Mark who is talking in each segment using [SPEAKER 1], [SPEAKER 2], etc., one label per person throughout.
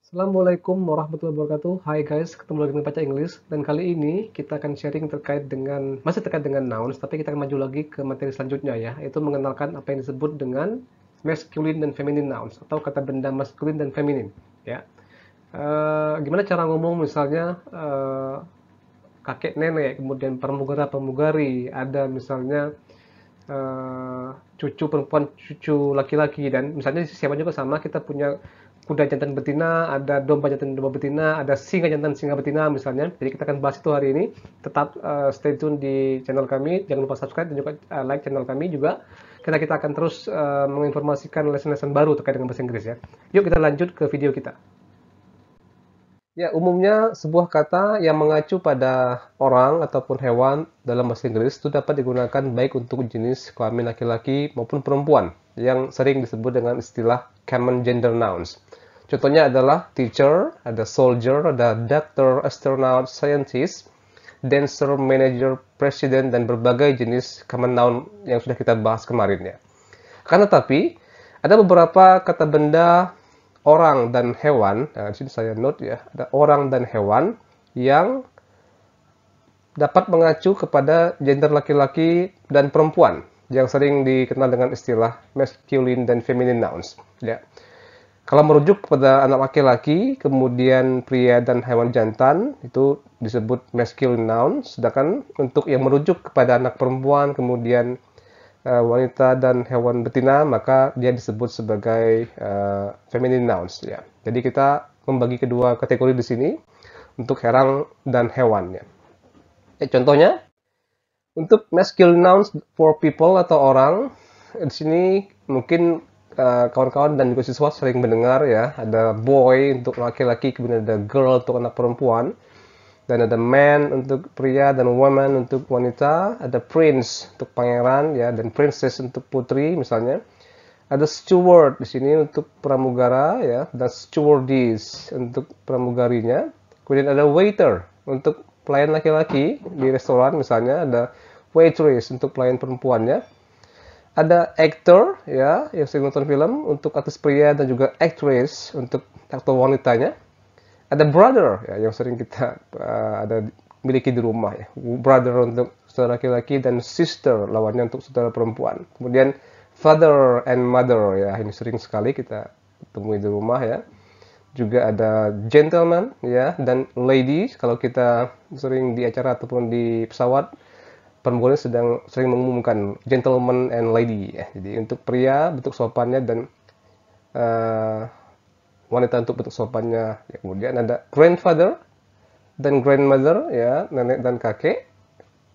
[SPEAKER 1] Assalamualaikum warahmatullahi wabarakatuh. Hai guys, ketemu lagi dengan Baca Inggris. Dan kali ini kita akan sharing masih terkait dengan nouns, tapi kita akan maju lagi ke materi selanjutnya ya, yaitu mengenalkan apa yang disebut dengan masculine dan feminine nouns atau kata benda maskulin dan feminin. Ya, gimana cara ngomong misalnya kakek nenek, kemudian pramugara pramugari, ada misalnya cucu perempuan, cucu laki-laki, dan misalnya siapa juga sama kita punya kuda jantan betina, ada domba jantan domba betina, ada singa jantan singa betina misalnya. Jadi kita akan bahas itu hari ini. Tetap stay tune di channel kami, jangan lupa subscribe dan juga like channel kami juga. Karena kita akan terus menginformasikan lesson-lesson baru terkait dengan bahasa Inggris ya. Yuk kita lanjut ke video kita. Ya, umumnya sebuah kata yang mengacu pada orang ataupun hewan dalam bahasa Inggris itu dapat digunakan baik untuk jenis kelamin laki-laki maupun perempuan yang sering disebut dengan istilah common gender nouns. Contohnya adalah teacher, ada soldier, ada doctor, astronaut, scientist, dancer, manager, president, dan berbagai jenis common noun yang sudah kita bahas kemarin ya. Karena tapi ada beberapa kata benda orang dan hewan. Nah, di sini saya note ya, ada orang dan hewan yang dapat mengacu kepada gender laki-laki dan perempuan yang sering dikenal dengan istilah masculine dan feminine nouns. Ya. Kalau merujuk kepada anak laki-laki, kemudian pria dan hewan jantan, itu disebut masculine nouns. Sedangkan untuk yang merujuk kepada anak perempuan, kemudian wanita dan hewan betina, maka dia disebut sebagai feminine nouns ya. Jadi kita membagi kedua kategori di sini untuk hewan dan hewan ya. Contohnya untuk masculine nouns for people atau orang, di sini mungkin kawan-kawan dan juga siswa sering mendengar ya, ada boy untuk laki-laki, kemudian ada girl untuk anak perempuan, dan ada man untuk pria dan woman untuk wanita, ada prince untuk pangeran ya, dan princess untuk putri misalnya. Ada steward di sini untuk pramugara ya, dan stewardess untuk pramugarinya. Kemudian ada waiter untuk pelayan laki-laki di restoran misalnya, ada waitress untuk pelayan perempuannya. Ada actor ya, yang sering nonton film untuk artis pria, dan juga actress untuk aktor wanitanya. Ada brother ya, yang sering kita ada miliki di rumah ya. Brother untuk saudara laki-laki dan sister lawannya untuk saudara perempuan. Kemudian father and mother ya, ini sering sekali kita temui di rumah ya. Juga ada gentleman ya, dan lady kalau kita sering di acara ataupun di pesawat, perempuan sedang sering mengumumkan gentleman and lady ya. Jadi untuk pria bentuk sopannya, dan wanita untuk bentuk sopannya. Ya, kemudian ada grandfather dan grandmother ya, nenek dan kakek,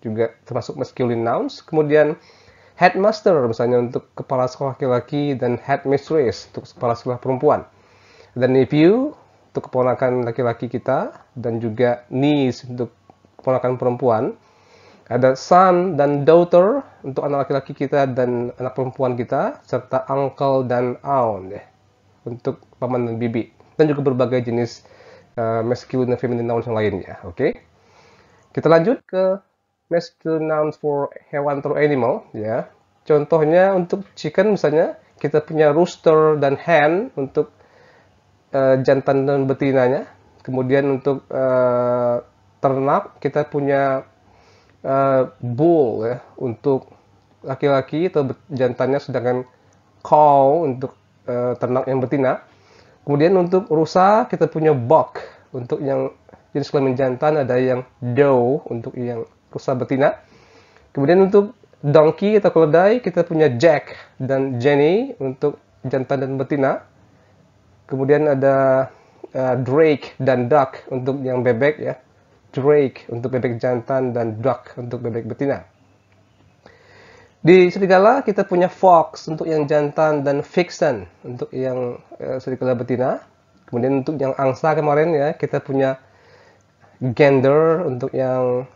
[SPEAKER 1] juga termasuk masculine nouns. Kemudian headmaster misalnya untuk kepala sekolah laki-laki, dan headmistress untuk kepala sekolah perempuan. Dan nephew untuk keponakan laki-laki kita, dan juga niece untuk keponakan perempuan. Ada son dan daughter untuk anak laki-laki kita dan anak perempuan kita, serta uncle dan aunt ya, untuk paman dan bibi, dan juga berbagai jenis masculine dan feminine nouns yang lainnya. Oke, kita lanjut ke masculine nouns for hewan atau animal ya. Contohnya untuk chicken misalnya, kita punya rooster dan hen untuk jantan dan betinanya. Kemudian untuk ternak kita punya bull ya untuk laki-laki atau jantannya, sedangkan cow untuk ternak yang betina. Kemudian untuk rusa kita punya buck untuk yang jenis kelamin jantan, ada yang doe untuk yang rusa betina. Kemudian untuk donkey atau keledai kita punya jack dan jenny untuk jantan dan betina. Kemudian ada drake dan duck untuk yang bebek ya. Drake untuk bebek jantan, dan duck untuk bebek betina. Di serigala kita punya fox untuk yang jantan, dan vixen untuk yang serigala betina. Kemudian untuk yang angsa kemarin ya, kita punya gander untuk yang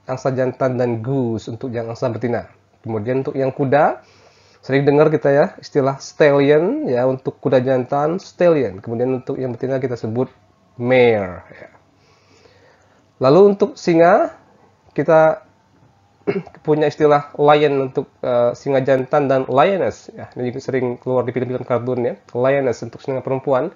[SPEAKER 1] angsa jantan, dan goose untuk yang angsa betina. Kemudian untuk yang kuda, sering dengar kita ya istilah stallion ya, untuk kuda jantan stallion. Kemudian untuk yang betina kita sebut mare ya. Lalu untuk singa kita punya istilah lion untuk singa jantan, dan lioness ya, ini juga sering keluar di film-film kartun ya, lioness untuk singa perempuan.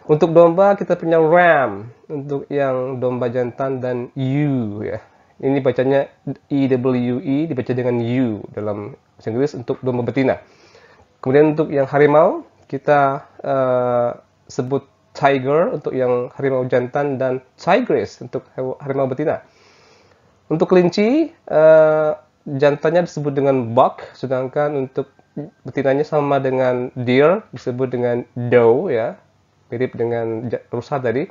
[SPEAKER 1] Untuk domba kita punya ram, untuk yang domba jantan dan ewe ya. Ini bacanya EWE, dibaca dengan U dalam bahasa Inggris untuk domba betina. Kemudian untuk yang harimau, kita sebut tiger untuk yang harimau jantan dan tigress untuk harimau betina. Untuk kelinci, jantannya disebut dengan buck, sedangkan untuk betinanya sama dengan deer, disebut dengan doe ya, mirip dengan rusa tadi.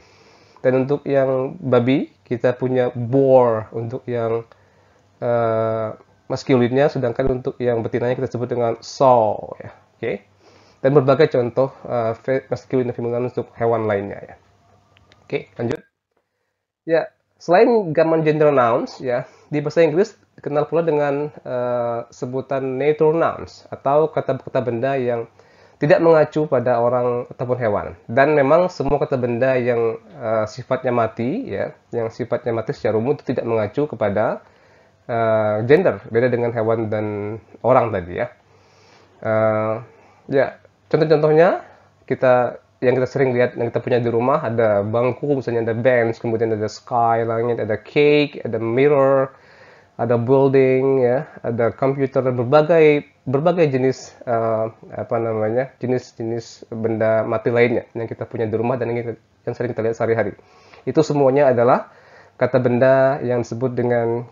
[SPEAKER 1] Dan untuk yang babi, kita punya boar untuk yang masculinnya, sedangkan untuk yang betinanya kita sebut dengan sow ya. Oke. Dan berbagai contoh masculine dan feminin untuk hewan lainnya ya. Oke, lanjut. Ya, selain gaman gender nouns ya, di bahasa Inggris dikenal pula dengan sebutan neuter nouns atau kata-kata benda yang tidak mengacu pada orang ataupun hewan. Dan memang semua kata benda yang sifatnya mati ya, yang sifatnya mati secara umum itu tidak mengacu kepada gender, beda dengan hewan dan orang tadi ya. Ya, contoh-contohnya yang kita sering lihat, yang kita punya di rumah, ada bangku, misalnya ada bench, kemudian ada sky, langit, ada cake, ada mirror, ada building, ya, ada komputer, dan berbagai jenis jenis-jenis benda mati lainnya yang kita punya di rumah dan yang sering kita lihat sehari-hari. Itu semuanya adalah kata benda yang disebut dengan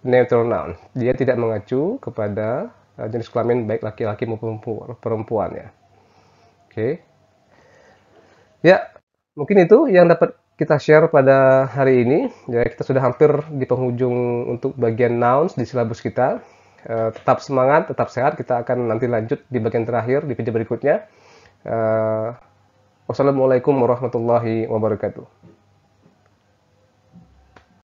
[SPEAKER 1] neuter noun. Dia tidak mengacu kepada jenis kelamin baik laki-laki maupun perempuan ya. Oke. Ya, mungkin itu yang dapat kita share pada hari ini. Ya, kita sudah hampir di penghujung untuk bagian nouns di silabus kita. Tetap semangat, tetap sehat. Kita akan nanti lanjut di bagian terakhir di video berikutnya. Wassalamualaikum warahmatullahi wabarakatuh.